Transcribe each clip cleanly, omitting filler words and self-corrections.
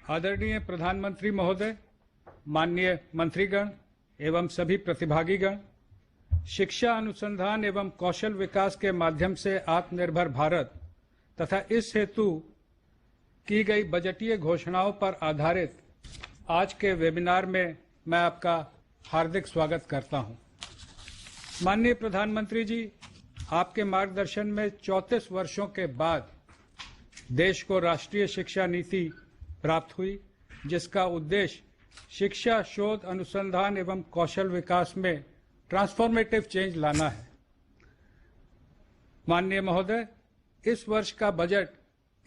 आदरणीय प्रधानमंत्री महोदय, माननीय मंत्रीगण एवं सभी प्रतिभागीगण, शिक्षा अनुसंधान एवं कौशल विकास के माध्यम से आत्मनिर्भर भारत तथा इस हेतु की गई बजटीय घोषणाओं पर आधारित आज के वेबिनार में मैं आपका हार्दिक स्वागत करता हूं। माननीय प्रधानमंत्री जी, आपके मार्गदर्शन में 34 वर्षों के बाद देश को राष्ट्रीय शिक्षा नीति प्राप्त हुई, जिसका उद्देश्य शिक्षा, शोध, अनुसंधान एवं कौशल विकास में ट्रांसफॉर्मेटिव चेंज लाना है। माननीय महोदय, इस वर्ष का बजट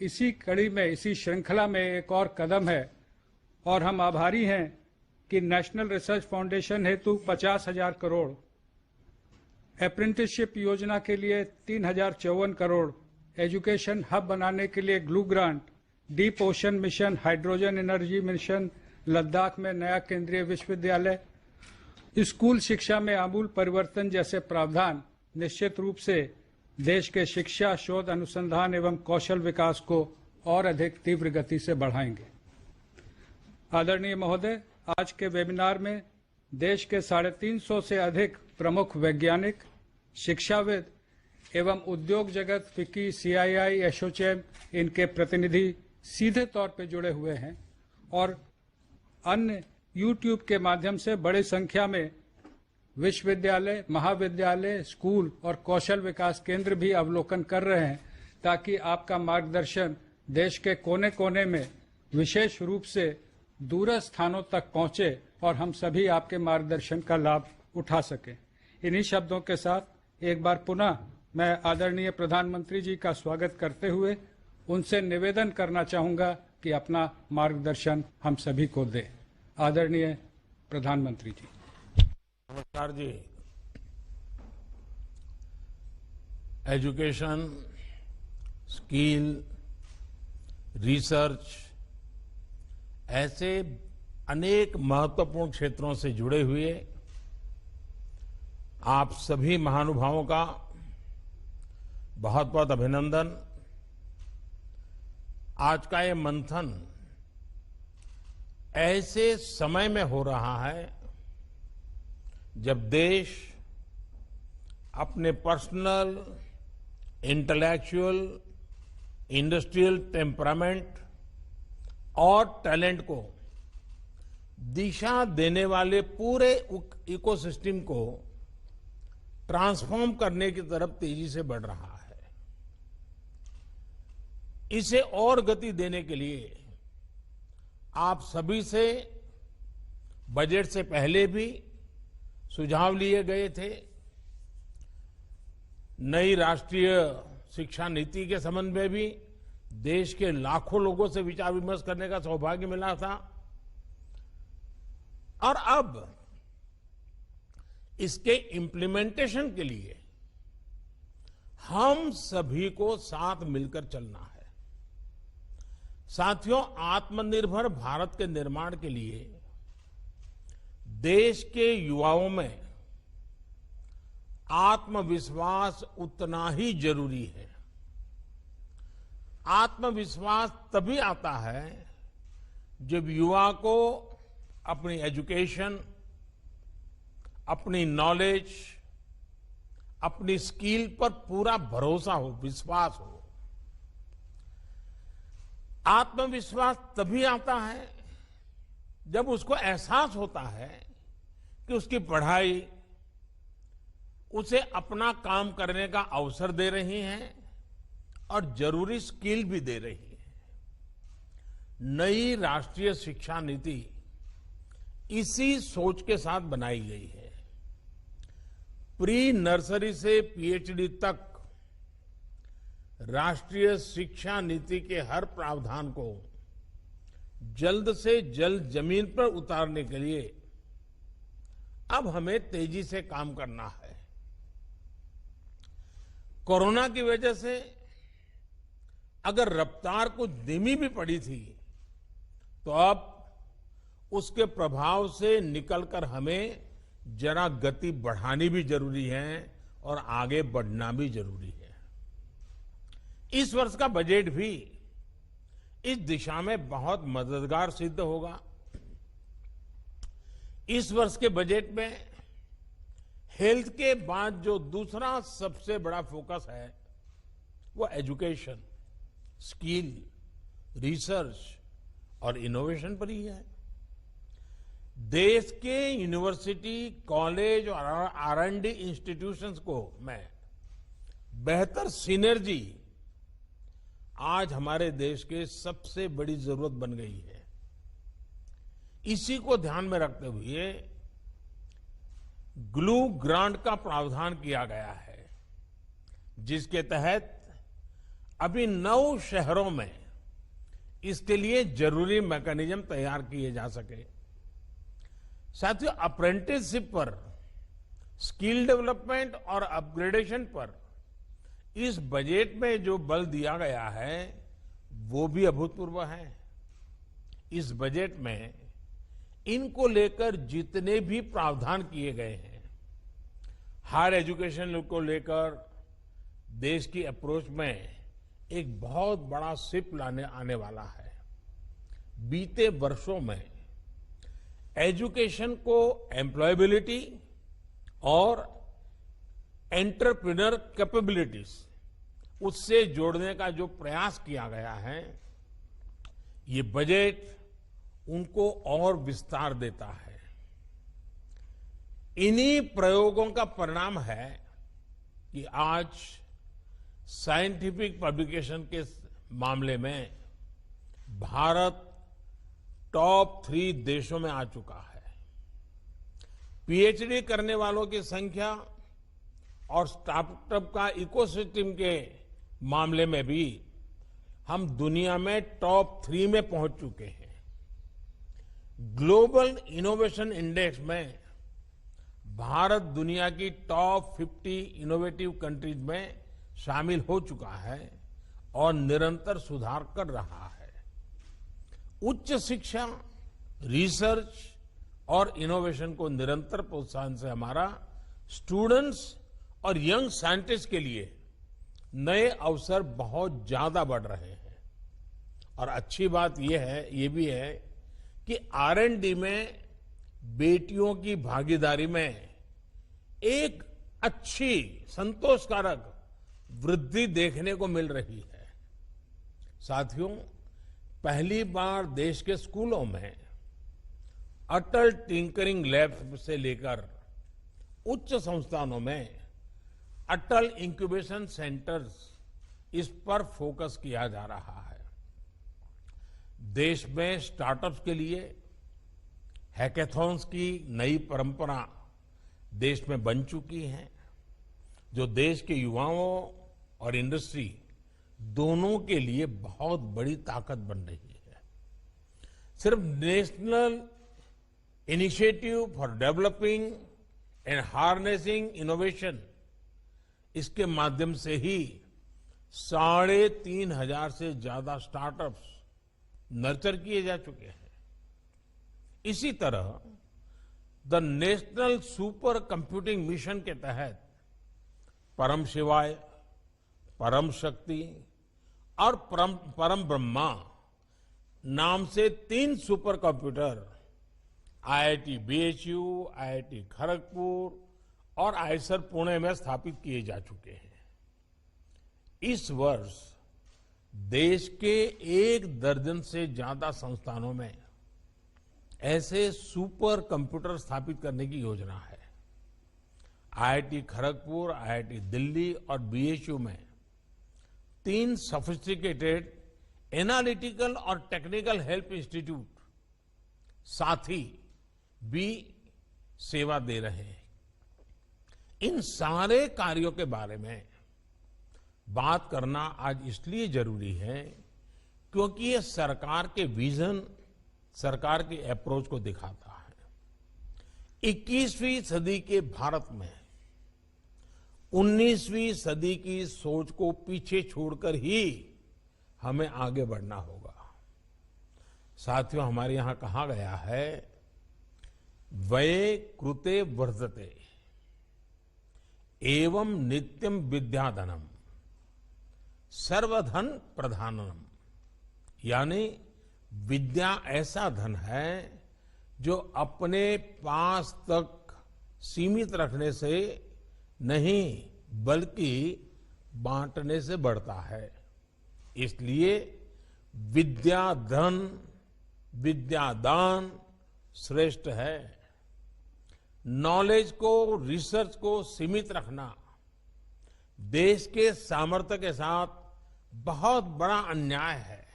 इसी कड़ी में, इसी श्रृंखला में एक और कदम है और हम आभारी हैं कि नेशनल रिसर्च फाउंडेशन हेतु 50,000 करोड़, अप्रेंटिसशिप योजना के लिए 3,054 करोड़, एजुकेशन हब बनाने के लिए glue grant, deep ocean mission, hydrogen energy mission, Ladakh में नया केंद्रीय विश्वविद्यालय, स्कूल शिक्षा में आमूल परिवर्तन जैसे प्रावधान निश्चित रूप से देश के शिक्षा, शोध, अनुसंधान एवं कौशल विकास को और अधिक तीव्र गति से बढ़ाएंगे। आदरणीय महोदय, आज के वेबिनार में देश के 350 से अधिक प्रमुख वैज्ञानिक, शिक्षाविद एवं उद्योग जगत, फिक्की, सीआईआई, एसोचैम, इनके प्रतिनिधि सीधे तौर पर जुड़े हुए हैं और अन्य यूट्यूब के माध्यम से बड़ी संख्या में विश्वविद्यालय, महाविद्यालय, स्कूल और कौशल विकास केंद्र भी अवलोकन कर रहे हैं, ताकि आपका मार्गदर्शन देश के कोने कोने में, विशेष रूप से दूर स्थानों तक पहुंचे और हम सभी आपके मार्गदर्शन का लाभ उठा सकें। इन्हीं शब्दों के साथ एक बार पुनः मैं आदरणीय प्रधानमंत्री जी का स्वागत करते हुए उनसे निवेदन करना चाहूंगा कि अपना मार्गदर्शन हम सभी को दें। आदरणीय प्रधानमंत्री जी। नमस्कार जी। एजुकेशन, स्किल, रिसर्च ऐसे अनेक महत्वपूर्ण क्षेत्रों से जुड़े हुए आप सभी महानुभावों का बहुत बहुत अभिनंदन। आज का ये मंथन ऐसे समय में हो रहा है जब देश अपने पर्सनल, इंटेलेक्चुअल, इंडस्ट्रियल टेम्परामेंट और टैलेंट को दिशा देने वाले पूरे इकोसिस्टम को ट्रांसफॉर्म करने की तरफ तेजी से बढ़ रहा है। इसे और गति देने के लिए आप सभी से बजट से पहले भी सुझाव लिए गए थे। नई राष्ट्रीय शिक्षा नीति के संबंध में भी देश के लाखों लोगों से विचार विमर्श करने का सौभाग्य मिला था और अब इसके इम्प्लीमेंटेशन के लिए हम सभी को साथ मिलकर चलना है। साथियों, आत्मनिर्भर भारत के निर्माण के लिए देश के युवाओं में आत्मविश्वास उतना ही जरूरी है। आत्मविश्वास तभी आता है जब युवा को अपनी एजुकेशन, अपनी नॉलेज, अपनी स्किल पर पूरा भरोसा हो, विश्वास हो। आत्मविश्वास तभी आता है जब उसको एहसास होता है कि उसकी पढ़ाई उसे अपना काम करने का अवसर दे रही है और जरूरी स्किल भी दे रही है। नई राष्ट्रीय शिक्षा नीति इसी सोच के साथ बनाई गई है। प्री नर्सरी से पीएचडी तक राष्ट्रीय शिक्षा नीति के हर प्रावधान को जल्द से जल्द जमीन पर उतारने के लिए अब हमें तेजी से काम करना है। कोरोना की वजह से अगर रफ्तार कुछ धीमी भी पड़ी थी, तो अब उसके प्रभाव से निकलकर हमें जरा गति बढ़ानी भी जरूरी है और आगे बढ़ना भी जरूरी है। इस वर्ष का बजट भी इस दिशा में बहुत मददगार सिद्ध होगा। इस वर्ष के बजट में हेल्थ के बाद जो दूसरा सबसे बड़ा फोकस है वो एजुकेशन, स्किल, रिसर्च और इनोवेशन पर ही है। देश के यूनिवर्सिटी, कॉलेज और R&D इंस्टीट्यूशंस को मैं बेहतर सिनर्जी आज हमारे देश के सबसे बड़ी जरूरत बन गई है। इसी को ध्यान में रखते हुए ग्लू ग्रांट का प्रावधान किया गया है, जिसके तहत अभी 9 शहरों में इसके लिए जरूरी मैकेनिज्म तैयार किए जा सके। साथियों, अप्रेंटिसशिप पर, स्किल डेवलपमेंट और अपग्रेडेशन पर इस बजट में जो बल दिया गया है वो भी अभूतपूर्व है। इस बजट में इनको लेकर जितने भी प्रावधान किए गए हैं, हायर एजुकेशन को लेकर देश की अप्रोच में एक बहुत बड़ा शिफ्ट लाने आने वाला है। बीते वर्षों में एजुकेशन को एम्प्लॉयबिलिटी और एंटरप्रेन्योर कैपेबिलिटीज उससे जोड़ने का जो प्रयास किया गया है, ये बजट उनको और विस्तार देता है। इन्हीं प्रयोगों का परिणाम है कि आज साइंटिफिक पब्लिकेशन के मामले में भारत टॉप 3 देशों में आ चुका है। पीएचडी करने वालों की संख्या और स्टार्टअप का इकोसिस्टम के मामले में भी हम दुनिया में टॉप 3 में पहुंच चुके हैं। ग्लोबल इनोवेशन इंडेक्स में भारत दुनिया की टॉप 50 इनोवेटिव कंट्रीज में शामिल हो चुका है और निरंतर सुधार कर रहा है। उच्च शिक्षा, रिसर्च और इनोवेशन को निरंतर प्रोत्साहन से हमारा स्टूडेंट्स और यंग साइंटिस्ट के लिए नए अवसर बहुत ज्यादा बढ़ रहे हैं। और अच्छी बात ये भी है कि R&D में बेटियों की भागीदारी में एक अच्छी, संतोषकारक वृद्धि देखने को मिल रही है। साथियों, पहली बार देश के स्कूलों में अटल टिंकरिंग लैब से लेकर उच्च संस्थानों में अटल इंक्यूबेशन सेंटर्स, इस पर फोकस किया जा रहा है। देश में स्टार्टअप्स के लिए हैकेथॉन्स की नई परंपरा देश में बन चुकी है, जो देश के युवाओं और इंडस्ट्री दोनों के लिए बहुत बड़ी ताकत बन रही है। सिर्फ national initiative for developing and harnessing innovation, इसके माध्यम से ही 3,500 से ज्यादा स्टार्टअप्स नर्चर किए जा चुके हैं। इसी तरह the national super computing mission के तहत परम शिवाय, परम शक्ति और परम ब्रह्मा नाम से 3 super computer IIT BHU, IIT Kharagpur और आईएसआर पुणे में स्थापित किए जा चुके हैं। इस वर्ष देश के 1 दर्जन से ज्यादा संस्थानों में ऐसे सुपर कंप्यूटर स्थापित करने की योजना है। IIT खड़गपुर, IIT दिल्ली और BHU में 3 सोफिस्टिकेटेड एनालिटिकल और टेक्निकल हेल्प इंस्टीट्यूट साथी भी सेवा दे रहे हैं। इन सारे कार्यों के बारे में बात करना आज इसलिए जरूरी है क्योंकि ये सरकार के विजन, सरकार के अप्रोच को दिखाता है। 21वीं सदी के भारत में 19वीं सदी की सोच को पीछे छोड़कर ही हमें आगे बढ़ना होगा। साथियों, हमारे यहां कहा गया है, व्यय कृते वर्धते एवं नित्यम विद्याधनम सर्वधन प्रधानम। यानी विद्या ऐसा धन है जो अपने पास तक सीमित रखने से नहीं बल्कि बांटने से बढ़ता है। इसलिए विद्या धन विद्या दान श्रेष्ठ है। नॉलेज को रिसर्च को सीमित रखना देश के सामर्थ्य के साथ बहुत बड़ा अन्याय है।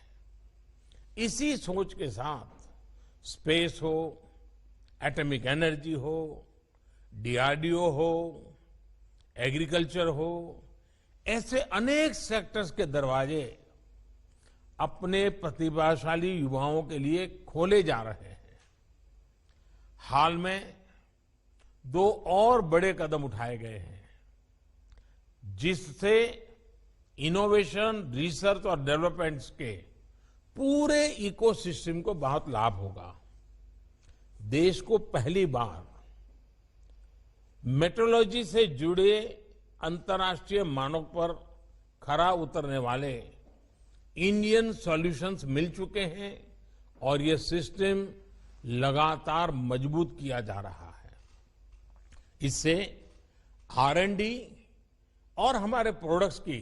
इसी सोच के साथ स्पेस हो, एटॉमिक एनर्जी हो, डीआरडीओ हो, एग्रीकल्चर हो, ऐसे अनेक सेक्टर्स के दरवाजे अपने प्रतिभाशाली युवाओं के लिए खोले जा रहे हैं। हाल में 2 और बड़े कदम उठाए गए हैं जिससे इनोवेशन, रिसर्च और डेवलपमेंट के पूरे इकोसिस्टम को बहुत लाभ होगा। देश को पहली बार मेट्रोलॉजी से जुड़े अंतर्राष्ट्रीय मानक पर खरा उतरने वाले इंडियन सॉल्यूशंस मिल चुके हैं और ये सिस्टम लगातार मजबूत किया जा रहा है। इससे R&D और हमारे प्रोडक्ट्स की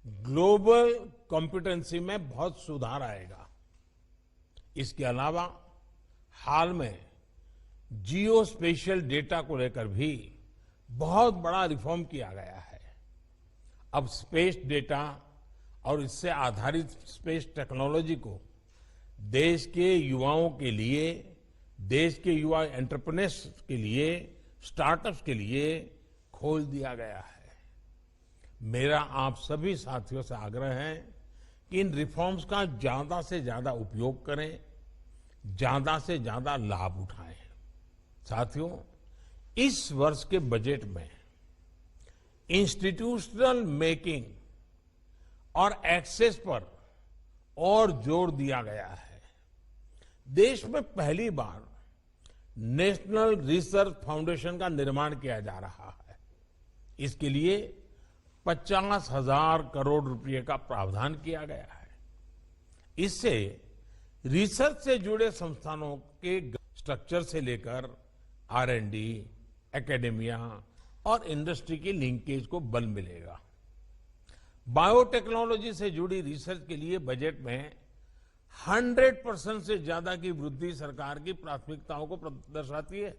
ग्लोबल कॉम्पिटेंसी में बहुत सुधार आएगा। इसके अलावा हाल में जियो स्पेशियल डेटा को लेकर भी बहुत बड़ा रिफॉर्म किया गया है। अब स्पेस डेटा और इससे आधारित स्पेस टेक्नोलॉजी को देश के युवाओं के लिए, देश के युवा एंटरप्रेन्योर्स के लिए, स्टार्टअप्स के लिए खोल दिया गया है। मेरा आप सभी साथियों से आग्रह है कि इन रिफॉर्म्स का ज्यादा से ज्यादा उपयोग करें, ज्यादा से ज्यादा लाभ उठाएं। साथियों, इस वर्ष के बजट में इंस्टीट्यूशनल मेकिंग और एक्सेस पर और जोर दिया गया है। देश में पहली बार नेशनल रिसर्च फाउंडेशन का निर्माण किया जा रहा है। इसके लिए 50,000 करोड़ रुपए का प्रावधान किया गया है। इससे रिसर्च से जुड़े संस्थानों के स्ट्रक्चर से लेकर R&D, एकेडेमिया और इंडस्ट्री की लिंकेज को बल मिलेगा। बायोटेक्नोलॉजी से जुड़ी रिसर्च के लिए बजट में 100% से ज्यादा की वृद्धि सरकार की प्राथमिकताओं को दर्शाती है।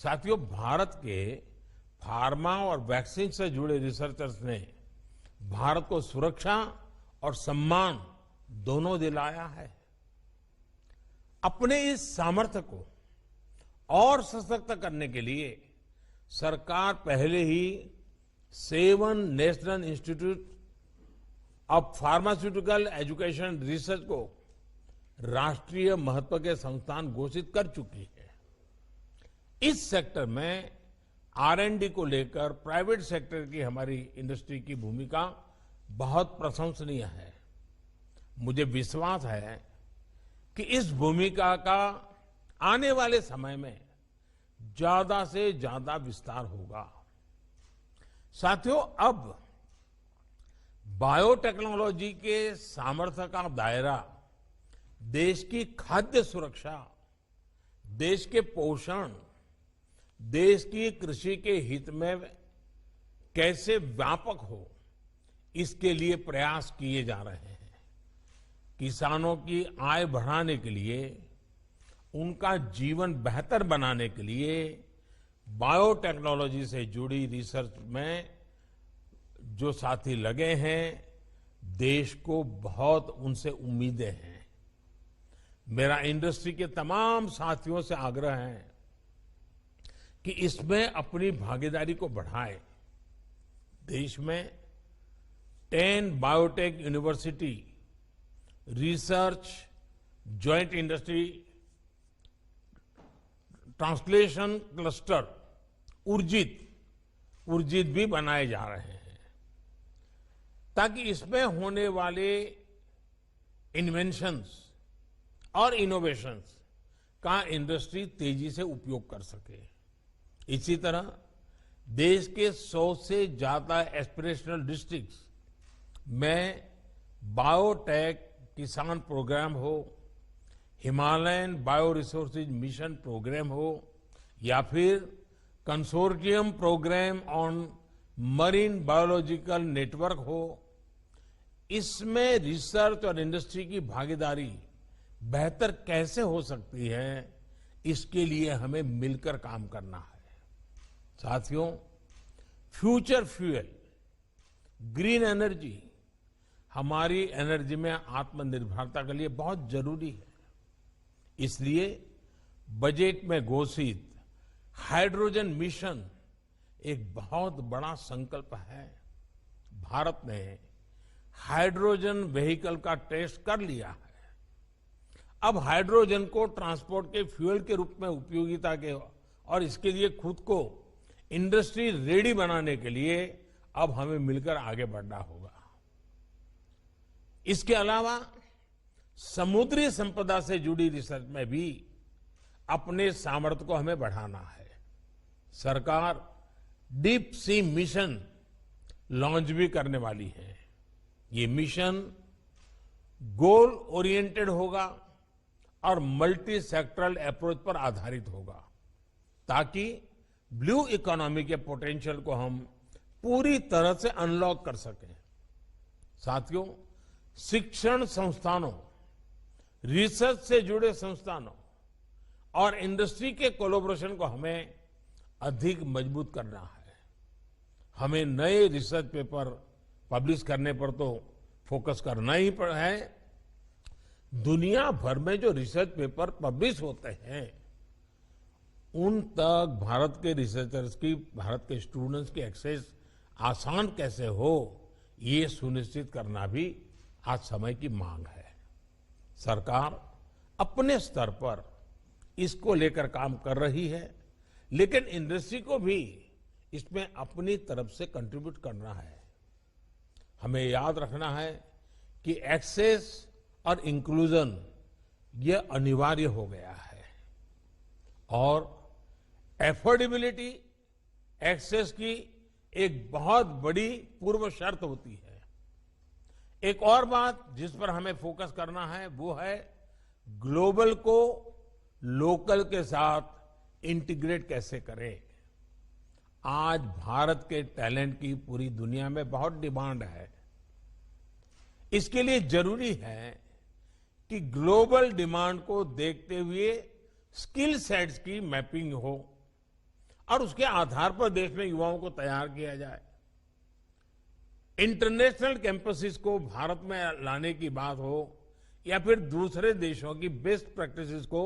साथियों, भारत के फार्मा और वैक्सीन से जुड़े रिसर्चर्स ने भारत को सुरक्षा और सम्मान दोनों दिलाया है। अपने इस सामर्थ्य को और सशक्त करने के लिए सरकार पहले ही 7 national institute of pharmaceutical education research को राष्ट्रीय महत्व के संस्थान घोषित कर चुकी है। इस सेक्टर में R&D को लेकर प्राइवेट सेक्टर की हमारी इंडस्ट्री की भूमिका बहुत प्रशंसनीय है। मुझे विश्वास है कि इस भूमिका का आने वाले समय में ज्यादा से ज्यादा विस्तार होगा। साथियों, अब बायोटेक्नोलॉजी के सामर्थ्य का दायरा देश की खाद्य सुरक्षा, देश के पोषण, देश की कृषि के हित में कैसे व्यापक हो, इसके लिए प्रयास किए जा रहे हैं। किसानों की आय बढ़ाने के लिए, उनका जीवन बेहतर बनाने के लिए बायोटेक्नोलॉजी से जुड़ी रिसर्च में जो साथी लगे हैं, देश को बहुत उनसे उम्मीदें हैं। मेरा इंडस्ट्री के तमाम साथियों से आग्रह है कि इसमें अपनी भागीदारी को बढ़ाएं। देश में 10 biotech university research, joint industry, translation cluster, Urjit भी बनाए जा रहे हैं ताकि इसमें होने वाले इन्वेंशंस और इनोवेशंस का इंडस्ट्री तेजी से उपयोग कर सके। इसी तरह देश के 100 से ज्यादा एस्पिरेशनल डिस्ट्रिक्ट्स में बायोटेक किसान प्रोग्राम हो, Himalayan bio resources mission programme हो या फिर consortium programme on marine biological network हो, इसमें रिसर्च और इंडस्ट्री की भागीदारी बेहतर कैसे हो सकती है, इसके लिए हमें मिलकर काम करना है। साथियों, फ्यूचर फ्यूल, ग्रीन एनर्जी हमारी एनर्जी में आत्मनिर्भरता के लिए बहुत जरूरी है। इसलिए बजट में घोषित हाइड्रोजन मिशन एक बहुत बड़ा संकल्प है। भारत ने हाइड्रोजन व्हीकल का टेस्ट कर लिया है। अब हाइड्रोजन को ट्रांसपोर्ट के फ्यूल के रूप में उपयोगिता के और इसके लिए खुद को इंडस्ट्री रेडी बनाने के लिए अब हमें मिलकर आगे बढ़ना होगा। इसके अलावा समुद्री संपदा से जुड़ी रिसर्च में भी अपने सामर्थ्य को हमें बढ़ाना है। सरकार डीप सी मिशन लॉन्च भी करने वाली है। ये मिशन गोल ओरिएंटेड होगा और मल्टी सेक्टरल अप्रोच पर आधारित होगा, ताकि ब्लू इकोनॉमी के पोटेंशियल को हम पूरी तरह से अनलॉक कर सकें। साथियों, शिक्षण संस्थानों, रिसर्च से जुड़े संस्थानों और इंडस्ट्री के कोलैबोरेशन को हमें अधिक मजबूत करना है। हमें नए रिसर्च पेपर पब्लिश करने पर तो फोकस करना ही है। दुनिया भर में जो रिसर्च पेपर पब्लिश होते हैं उन तक भारत के रिसर्चर्स की, भारत के स्टूडेंट्स की एक्सेस आसान कैसे हो, ये सुनिश्चित करना भी आज समय की मांग है। सरकार अपने स्तर पर इसको लेकर काम कर रही है, लेकिन इंडस्ट्री को भी इसमें अपनी तरफ से कंट्रीब्यूट करना है। हमें याद रखना है कि एक्सेस और इंक्लूजन ये अनिवार्य हो गया है और एफोर्डेबिलिटी एक्सेस की एक बहुत बड़ी पूर्व शर्त होती है। एक और बात जिस पर हमें फोकस करना है वो है ग्लोबल को लोकल के साथ इंटीग्रेट कैसे करें। आज भारत के टैलेंट की पूरी दुनिया में बहुत डिमांड है। इसके लिए जरूरी है कि ग्लोबल डिमांड को देखते हुए स्किल सेट्स की मैपिंग हो और उसके आधार पर देश में युवाओं को तैयार किया जाए। इंटरनेशनल कैंपसेस को भारत में लाने की बात हो या फिर दूसरे देशों की बेस्ट प्रैक्टिसेस को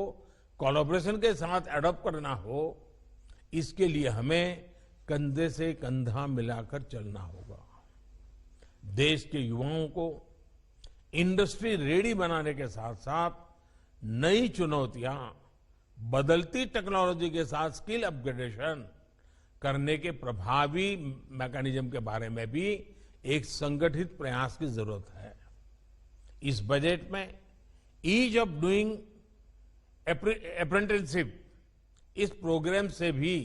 कोलैबोरेशन के साथ एडॉप्ट करना हो, इसके लिए हमें कंधे से कंधा मिलाकर चलना होगा। देश के युवाओं को इंडस्ट्री रेडी बनाने के साथ साथ नई चुनौतियां, बदलती टेक्नोलॉजी के साथ स्किल अपग्रेडेशन करने के प्रभावी मैकेनिज्म के बारे में भी एक संगठित प्रयास की जरूरत है। इस बजट में ईज ऑफ डूइंग अप्रेंटिसशिप, इस प्रोग्राम से भी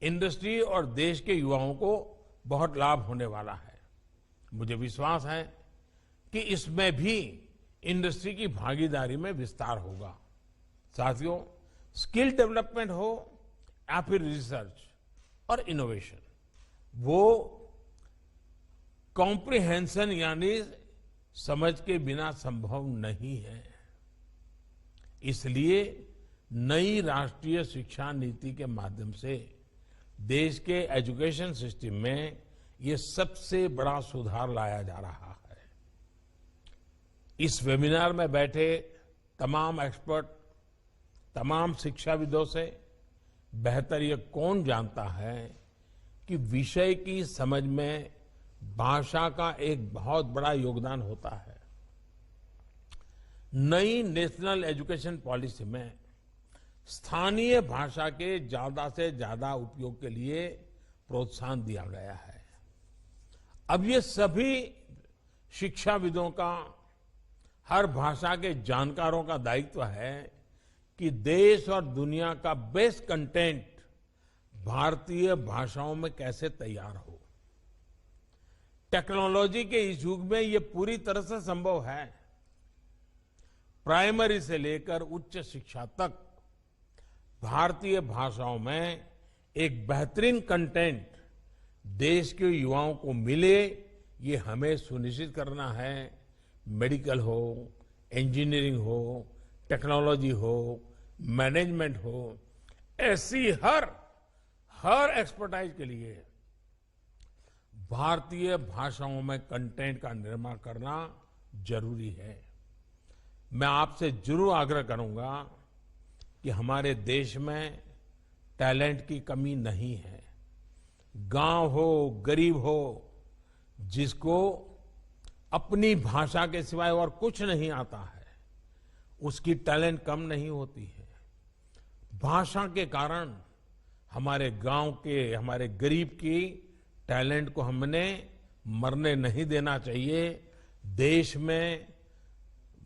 इंडस्ट्री और देश के युवाओं को बहुत लाभ होने वाला है। मुझे विश्वास है कि इसमें भी इंडस्ट्री की भागीदारी में विस्तार होगा। साथियों, स्किल डेवलपमेंट हो या फिर रिसर्च और इनोवेशन, वो कॉम्प्रिहेंशन यानी समझ के बिना संभव नहीं है। इसलिए नई राष्ट्रीय शिक्षा नीति के माध्यम से देश के एजुकेशन सिस्टम में ये सबसे बड़ा सुधार लाया जा रहा है। इस वेबिनार में बैठे तमाम एक्सपर्ट, तमाम शिक्षाविदों से बेहतर ये कौन जानता है कि विषय की समझ में भाषा का एक बहुत बड़ा योगदान होता है। नई नेशनल एजुकेशन पॉलिसी में स्थानीय भाषा के ज्यादा से ज्यादा उपयोग के लिए प्रोत्साहन दिया गया है। अब ये सभी शिक्षाविदों का, हर भाषा के जानकारों का दायित्व है कि देश और दुनिया का बेस्ट कंटेंट भारतीय भाषाओं में कैसे तैयार हो। टेक्नोलॉजी के इस युग में ये पूरी तरह से संभव है। प्राइमरी से लेकर उच्च शिक्षा तक भारतीय भाषाओं में एक बेहतरीन कंटेंट देश के युवाओं को मिले, ये हमें सुनिश्चित करना है। मेडिकल हो, इंजीनियरिंग हो, टेक्नोलॉजी हो, मैनेजमेंट हो, ऐसी हर एक्सपर्टाइज के लिए भारतीय भाषाओं में कंटेंट का निर्माण करना जरूरी है। मैं आपसे जरूर आग्रह करूंगा कि हमारे देश में टैलेंट की कमी नहीं है। गांव हो, गरीब हो, जिसको अपनी भाषा के सिवाय और कुछ नहीं आता है, उसकी टैलेंट कम नहीं होती है। भाषा के कारण हमारे गांव के, हमारे गरीब की टैलेंट को हमने मरने नहीं देना चाहिए।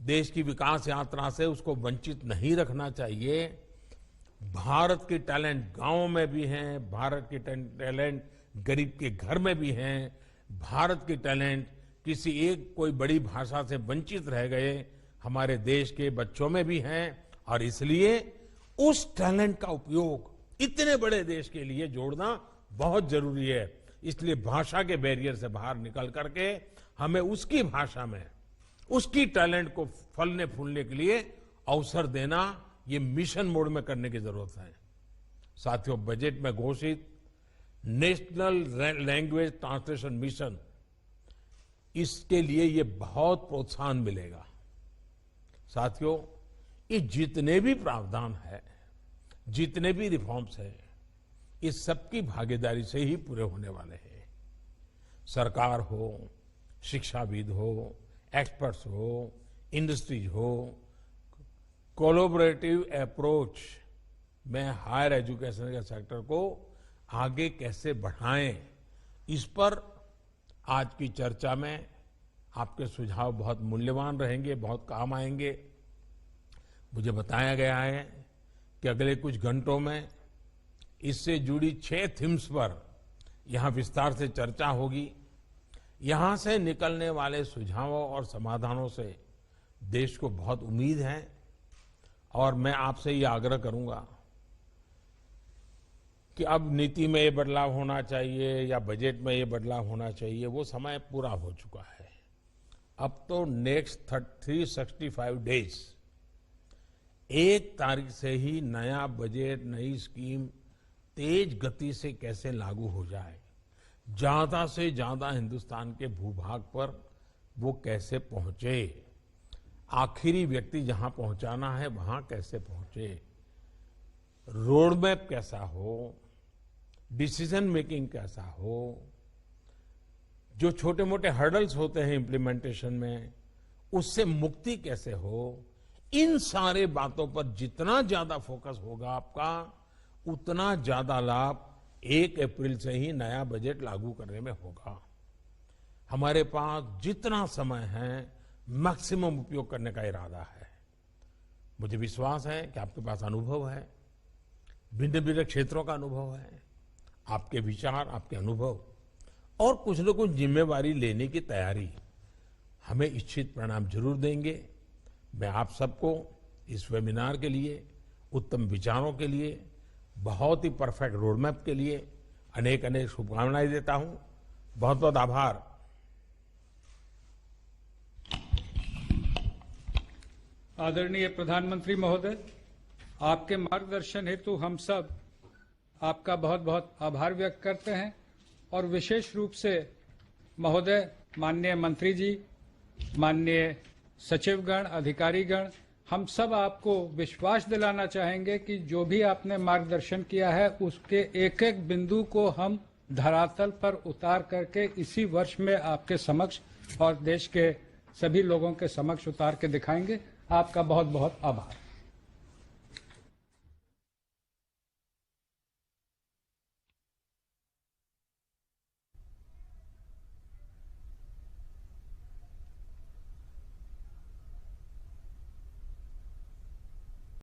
देश की विकास यात्रा से उसको वंचित नहीं रखना चाहिए। भारत की टैलेंट गांवों में भी हैं, भारत की टैलेंट गरीब के घर में भी हैं, भारत की टैलेंट किसी एक कोई बड़ी भाषा से वंचित रह गए हमारे देश के बच्चों में भी हैं। और इसलिए उस टैलेंट का उपयोग इतने बड़े देश के लिए जोड़ना बहुत जरूरी है। इसलिए भाषा के बैरियर से बाहर निकल करके हमें उसकी भाषा में उसकी टैलेंट को फलने फूलने के लिए अवसर देना, ये मिशन मोड में करने की जरूरत है। साथियों, बजट में घोषित नेशनल लैंग्वेज ट्रांसलेशन मिशन, इसके लिए ये बहुत प्रोत्साहन मिलेगा। साथियों, ये जितने भी प्रावधान है, जितने भी रिफॉर्म्स हैं, इस सबकी भागीदारी से ही पूरे होने वाले हैं। सरकार हो, शिक्षाविद हो, एक्सपर्ट्स हो, इंडस्ट्रीज हो, कोलैबोरेटिव अप्रोच में हायर एजुकेशन के सेक्टर को आगे कैसे बढ़ाएं, इस पर आज की चर्चा में आपके सुझाव बहुत मूल्यवान रहेंगे, बहुत काम आएंगे। मुझे बताया गया है कि अगले कुछ घंटों में इससे जुड़ी 6 थीम्स पर यहां विस्तार से चर्चा होगी। यहां से निकलने वाले सुझावों और समाधानों से देश को बहुत उम्मीद है। और मैं आपसे ये आग्रह करूंगा कि अब नीति में ये बदलाव होना चाहिए या बजट में ये बदलाव होना चाहिए, वो समय पूरा हो चुका है। अब तो नेक्स्ट 365 डेज 1 तारीख से ही नया बजट, नई स्कीम तेज गति से कैसे लागू हो जाए, ज्यादा से ज्यादा हिंदुस्तान के भूभाग पर वो कैसे पहुंचे, आखिरी व्यक्ति जहां पहुंचाना है वहां कैसे पहुंचे, रोड मैप कैसा हो, डिसीजन मेकिंग कैसा हो, जो छोटे मोटे हर्डल्स होते हैं इम्प्लीमेंटेशन में, उससे मुक्ति कैसे हो, इन सारे बातों पर जितना ज्यादा फोकस होगा आपका, उतना ज्यादा लाभ 1 अप्रैल से ही नया बजट लागू करने में होगा। हमारे पास जितना समय है मैक्सिमम उपयोग करने का इरादा है। मुझे विश्वास है कि आपके पास अनुभव है, भिन्न भिन्न क्षेत्रों का अनुभव है, आपके विचार, आपके अनुभव और कुछ न कुछ जिम्मेवारी लेने की तैयारी हमें इच्छित परिणाम जरूर देंगे। मैं आप सबको इस वेबिनार के लिए, उत्तम विचारों के लिए, बहुत ही परफेक्ट रोडमैप के लिए अनेक अनेक शुभकामनाएं देता हूं। बहुत बहुत आभार। आदरणीय प्रधानमंत्री महोदय, आपके मार्गदर्शन हेतु हम सब आपका बहुत बहुत आभार व्यक्त करते हैं और विशेष रूप से महोदय, माननीय मंत्री जी, माननीय सचिवगण, अधिकारीगण, हम सब आपको विश्वास दिलाना चाहेंगे कि जो भी आपने मार्गदर्शन किया है उसके एक एक बिंदु को हम धरातल पर उतार करके इसी वर्ष में आपके समक्ष और देश के सभी लोगों के समक्ष उतार के दिखाएंगे। आपका बहुत बहुत आभार।